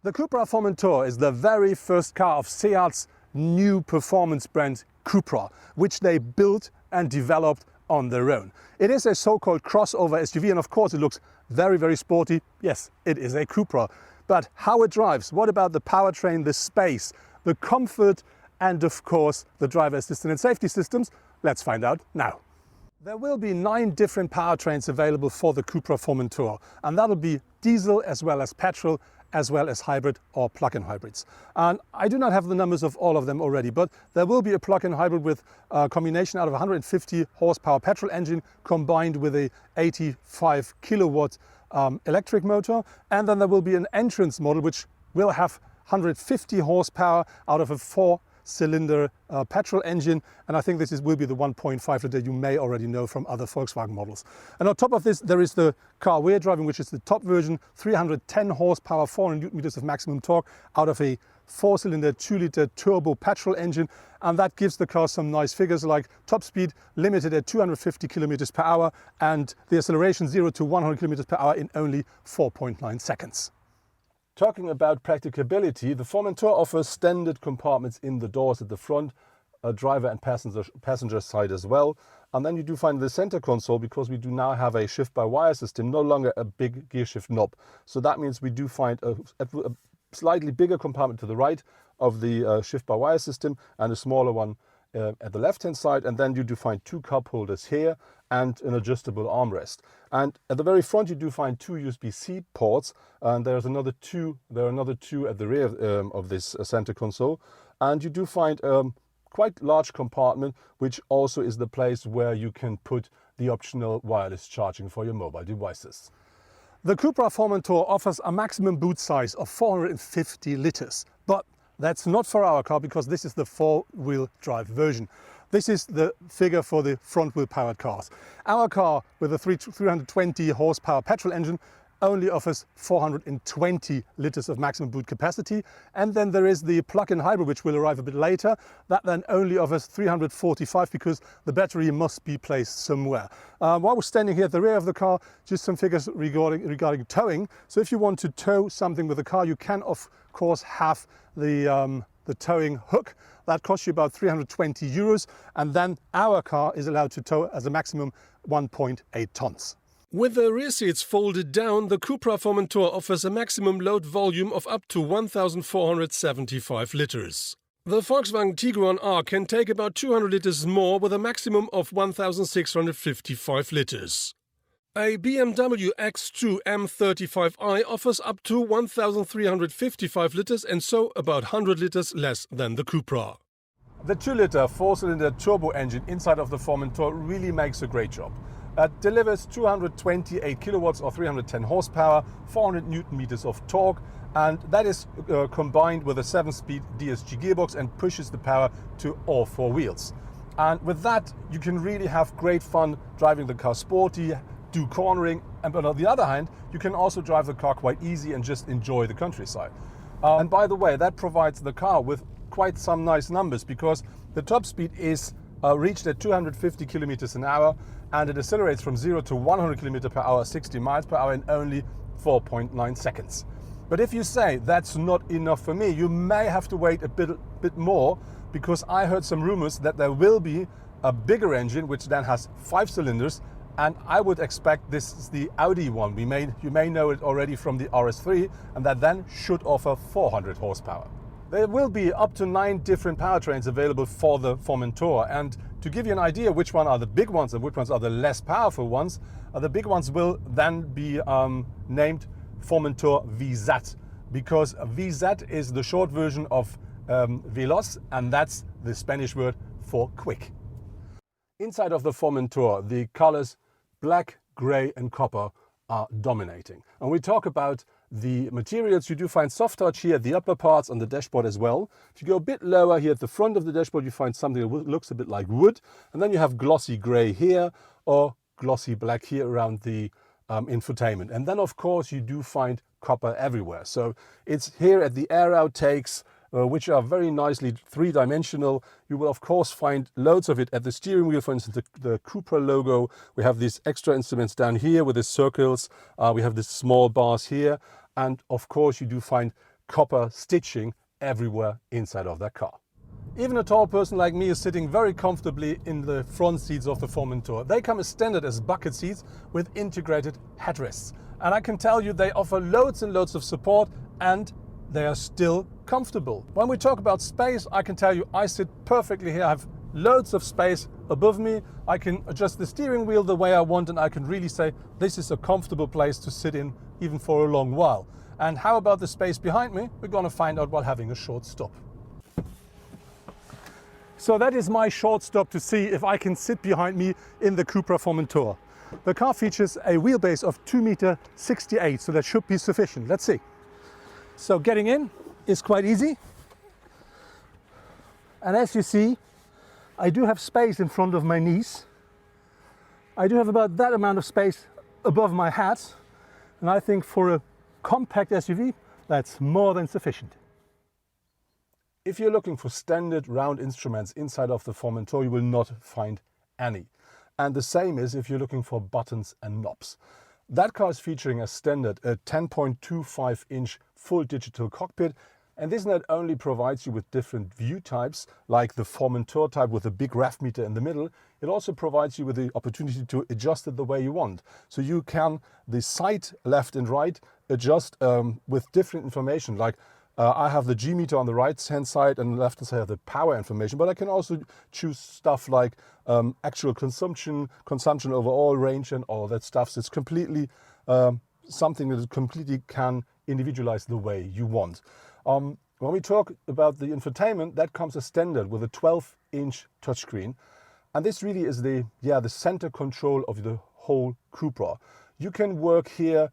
The Cupra Formentor is the very first car of Seat's new performance brand Cupra, which they built and developed on their own. It is a so-called crossover SUV, and of course it looks very, very sporty. Yes, it is a Cupra. But how it drives, what about the powertrain, the space, the comfort, and of course the driver assistance and safety systems? Let's find out now. There will be 9 different powertrains available for the Cupra Formentor, and that'll be diesel as well as petrol, as well as hybrid or plug-in hybrids. And I do not have the numbers of all of them already, but there will be a plug-in hybrid with a combination out of 150 horsepower petrol engine combined with a 85 kilowatt electric motor. And then there will be an entrance model which will have 150 horsepower out of a 4-cylinder petrol engine, and I think this will be the 1.5 liter you may already know from other Volkswagen models. And on top of this there is the car we're driving, which is the top version, 310 horsepower, 400 newton meters of maximum torque out of a 4-cylinder 2-liter turbo petrol engine, and that gives the car some nice figures like top speed limited at 250 kilometers per hour and the acceleration 0 to 100 kilometers per hour in only 4.9 seconds. Talking about practicability, the Formentor offers standard compartments in the doors at the front, driver and passenger side as well. And then you do find the center console, because we do now have a shift-by-wire system, no longer a big gear shift knob. So that means we do find a slightly bigger compartment to the right of the shift-by-wire system and a smaller one at the left-hand side, and then you do find 2 cup holders here and an adjustable armrest. And at the very front you do find 2 USB-C ports, and there are another two at the rear of this center console. And you do find quite large compartment, which also is the place where you can put the optional wireless charging for your mobile devices. The Cupra Formentor offers a maximum boot size of 450 liters, but that's not for our car, because this is the 4-wheel drive version. This is the figure for the front-wheel powered cars. Our car with a 320 horsepower petrol engine only offers 420 liters of maximum boot capacity. And then there is the plug-in hybrid, which will arrive a bit later. That then only offers 345, because the battery must be placed somewhere. While we're standing here at the rear of the car, just some figures regarding towing. So if you want to tow something with the car, you can of course have the towing hook. That costs you about 320 euros. And then our car is allowed to tow as a maximum 1.8 tons. With the rear seats folded down, the Cupra Formentor offers a maximum load volume of up to 1,475 liters. The Volkswagen Tiguan R can take about 200 liters more with a maximum of 1,655 liters. A BMW X2 M35i offers up to 1,355 liters, and so about 100 liters less than the Cupra. The 2-liter 4-cylinder turbo engine inside of the Formentor really makes a great job. It delivers 228 kilowatts or 310 horsepower, 400 newton meters of torque, and that is combined with a 7-speed DSG gearbox and pushes the power to all 4 wheels. And with that you can really have great fun driving the car sporty, do cornering, but on the other hand you can also drive the car quite easy and just enjoy the countryside. And by the way, that provides the car with quite some nice numbers, because the top speed is reached at 250 kilometers an hour, and it accelerates from 0 to 100 kilometers per hour, 60 miles per hour in only 4.9 seconds. But if you say that's not enough for me, you may have to wait a bit more, because I heard some rumors that there will be a bigger engine which then has 5 cylinders, and I would expect this is the Audi one. You may know it already from the RS3, and that then should offer 400 horsepower. There will be up to 9 different powertrains available for the Formentor, and to give you an idea which one are the big ones and which ones are the less powerful ones, the big ones will then be named Formentor VZ, because VZ is the short version of Veloz, and that's the Spanish word for quick. Inside of the Formentor, the colors black, grey and copper are dominating. And we talk about the materials. You do find soft touch here at the upper parts on the dashboard as well. If you go a bit lower here at the front of the dashboard, you find something that looks a bit like wood. And then you have glossy grey here or glossy black here around the infotainment. And then of course you do find copper everywhere. So it's here at the air outtakes, which are very nicely 3-dimensional. You will of course find loads of it at the steering wheel, for instance the Cupra logo. We have these extra instruments down here with the circles. We have these small bars here, and of course you do find copper stitching everywhere inside of that car. Even a tall person like me is sitting very comfortably in the front seats of the Formentor. They come as standard as bucket seats with integrated headrests. And I can tell you they offer loads and loads of support, and they are still comfortable. When we talk about space, I can tell you I sit perfectly here. I have loads of space above me. I can adjust the steering wheel the way I want, and I can really say this is a comfortable place to sit in even for a long while. And how about the space behind me? We're going to find out while having a short stop. So that is my short stop to see if I can sit behind me in the Cupra Formentor. The car features a wheelbase of 2.68 m, so that should be sufficient. Let's see. So getting in is quite easy. And as you see, I do have space in front of my knees. I do have about that amount of space above my head. And I think for a compact SUV, that's more than sufficient. If you're looking for standard round instruments inside of the Formentor, you will not find any. And the same is if you're looking for buttons and knobs. That car is featuring as standard a 10.25-inch full digital cockpit. And this not only provides you with different view types, like the Formentor type with a big ref meter in the middle, it also provides you with the opportunity to adjust it the way you want. So you can, the sight left and right, adjust with different information, like I have the G meter on the right hand side, and left hand side I have the power information, but I can also choose stuff like actual consumption overall range and all that stuff. So it's completely something that completely can individualize the way you want. When we talk about the infotainment, that comes as standard with a 12-inch touchscreen. And this really is the center control of the whole Cupra. You can work here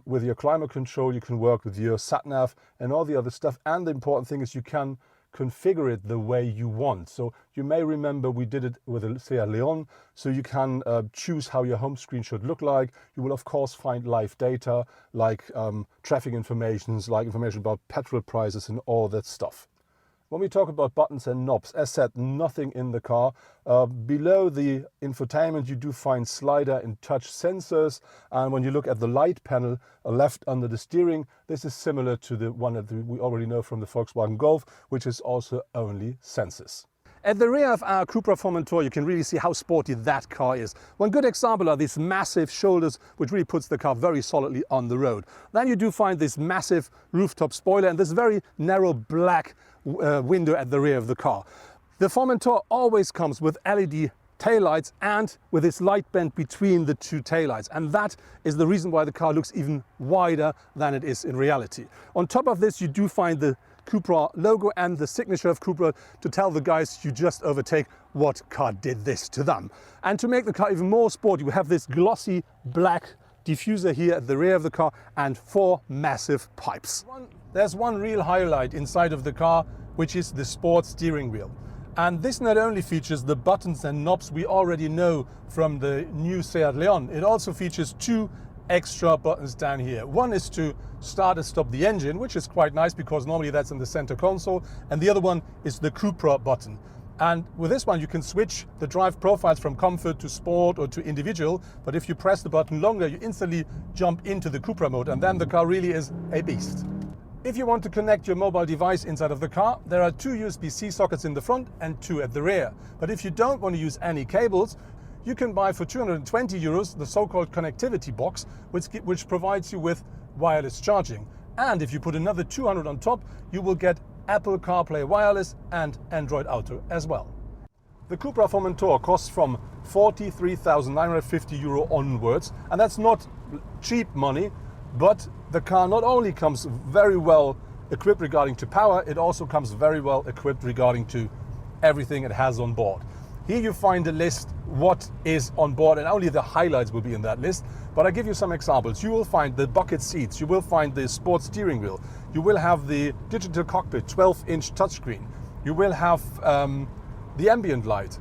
with your climate control, you can work with your sat-nav and all the other stuff. And the important thing is you can configure it the way you want. So you may remember we did it with the Seat Leon. So you can choose how your home screen should look like. You will of course find live data like traffic information, like information about petrol prices and all that stuff. When we talk about buttons and knobs, as said, nothing in the car. Below the infotainment, you do find slider and touch sensors. And when you look at the light panel left under the steering, this is similar to the one that we already know from the Volkswagen Golf, which is also only sensors. At the rear of our Cupra Formentor, you can really see how sporty that car is. One good example are these massive shoulders, which really puts the car very solidly on the road. Then you do find this massive rooftop spoiler and this very narrow black window at the rear of the car. The Formentor always comes with LED taillights and with this light band between the two taillights, and that is the reason why the car looks even wider than it is in reality. On top of this, you do find the Cupra logo and the signature of Cupra to tell the guys you just overtake what car did this to them. And to make the car even more sporty, we have this glossy black diffuser here at the rear of the car and 4 massive pipes. There's one real highlight inside of the car, which is the sport steering wheel. And this not only features the buttons and knobs we already know from the new Seat Leon, it also features 2 extra buttons down here. One is to start and stop the engine, which is quite nice because normally that's in the center console, and the other one is the Cupra button. And with this one you can switch the drive profiles from comfort to sport or to individual, but if you press the button longer you instantly jump into the Cupra mode, and then the car really is a beast. If you want to connect your mobile device inside of the car, there are 2 USB-C sockets in the front and 2 at the rear. But if you don't want to use any cables, you can buy for 220 euros the so-called connectivity box, which provides you with wireless charging. And if you put another 200 on top, you will get Apple CarPlay Wireless and Android Auto as well. The Cupra Formentor costs from 43,950 euro onwards, and that's not cheap money, but the car not only comes very well equipped regarding to power, it also comes very well equipped regarding to everything it has on board. Here you find a list what is on board, and only the highlights will be in that list. But I give you some examples. You will find the bucket seats, you will find the sports steering wheel, you will have the digital cockpit 12-inch touchscreen, you will have the ambient light,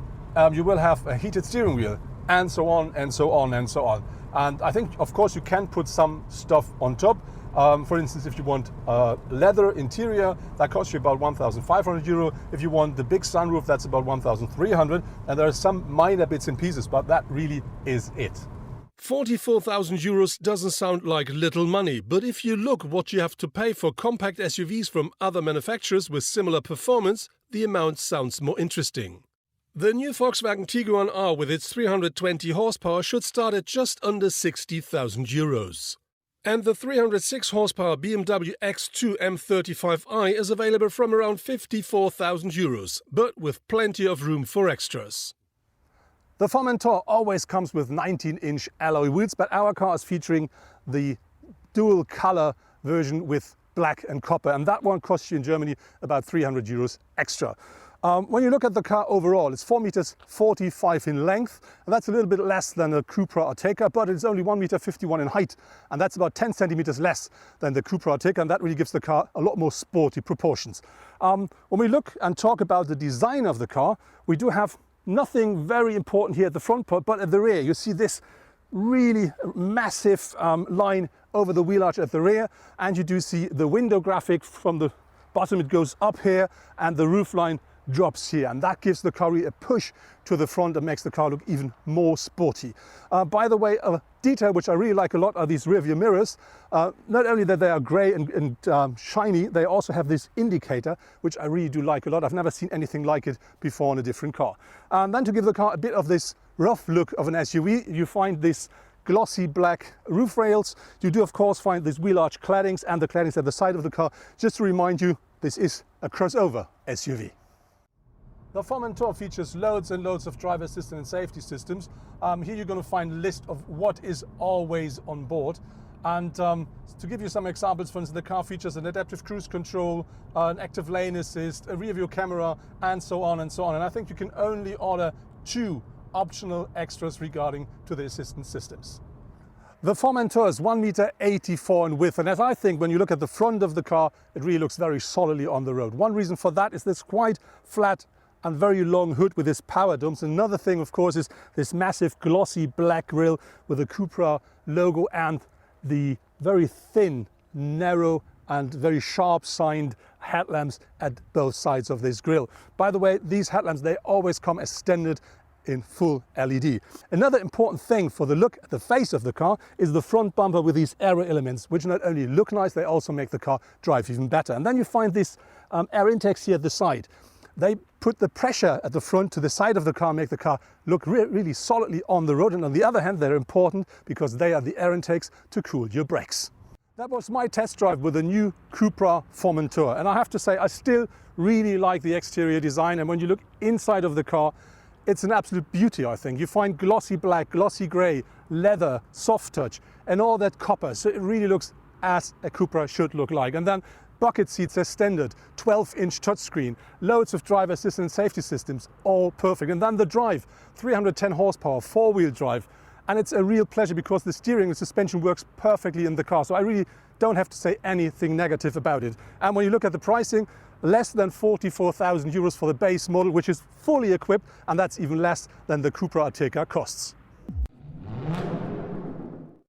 you will have a heated steering wheel, and so on and so on and so on. And I think of course you can put some stuff on top. For instance, if you want leather interior, that costs you about 1,500 euro. If you want the big sunroof, that's about 1,300. And there are some minor bits and pieces, but that really is it. 44,000 euros doesn't sound like little money, but if you look what you have to pay for compact SUVs from other manufacturers with similar performance, the amount sounds more interesting. The new Volkswagen Tiguan R with its 320 horsepower should start at just under 60,000 euros. And the 306 horsepower BMW X2 M35i is available from around 54,000 euros, but with plenty of room for extras. The Formentor always comes with 19-inch alloy wheels, but our car is featuring the dual color version with black and copper, and that one costs you in Germany about 300 euros extra. When you look at the car overall, it's 4.45 meters in length, and that's a little bit less than a Cupra Ateca, but it's only 1.51 meters in height, and that's about 10 centimeters less than the Cupra Ateca, and that really gives the car a lot more sporty proportions. When we look and talk about the design of the car, we do have nothing very important here at the front part, but at the rear you see this really massive line over the wheel arch at the rear, and you do see the window graphic from the bottom. It goes up here and the roof line drops here, and that gives the car really a push to the front and makes the car look even more sporty. By the way, a detail which I really like a lot are these rear view mirrors. Not only that they are grey and shiny, they also have this indicator, which I really do like a lot. I've never seen anything like it before on a different car. And then to give the car a bit of this rough look of an SUV, you find this glossy black roof rails. You do of course find these wheel arch claddings and the claddings at the side of the car, just to remind you this is a crossover SUV. The Formentor features loads and loads of driver assistance and safety systems. Here you're going to find a list of what is always on board. And to give you some examples, for instance, the car features an adaptive cruise control, an active lane assist, a rear view camera, and so on and so on. And I think you can only order 2 optional extras regarding to the assistance systems. The Formentor is 1.84 meters in width, and as I think when you look at the front of the car, it really looks very solidly on the road. One reason for that is this quite flat and very long hood with this power domes. Another thing, of course, is this massive glossy black grille with the Cupra logo and the very thin, narrow and very sharp signed headlamps at both sides of this grille. By the way, these headlamps, they always come as standard in full LED. Another important thing for the look at the face of the car is the front bumper with these aero elements, which not only look nice, they also make the car drive even better. And then you find these air intakes here at the side. They put the pressure at the front to the side of the car, make the car look really solidly on the road. And on the other hand, they're important because they are the air intakes to cool your brakes. That was my test drive with the new Cupra Formentor. And I have to say, I still really like the exterior design. And when you look inside of the car, it's an absolute beauty, I think. You find glossy black, glossy grey, leather, soft touch, and all that copper. So it really looks as a Cupra should look like. And then bucket seats as standard, 12-inch touchscreen, loads of driver assistance and safety systems, all perfect. And then the drive, 310 horsepower, 4-wheel drive. And it's a real pleasure because the steering and suspension works perfectly in the car. So I really don't have to say anything negative about it. And when you look at the pricing, less than 44,000 euros for the base model, which is fully equipped, and that's even less than the Cupra Ateca costs.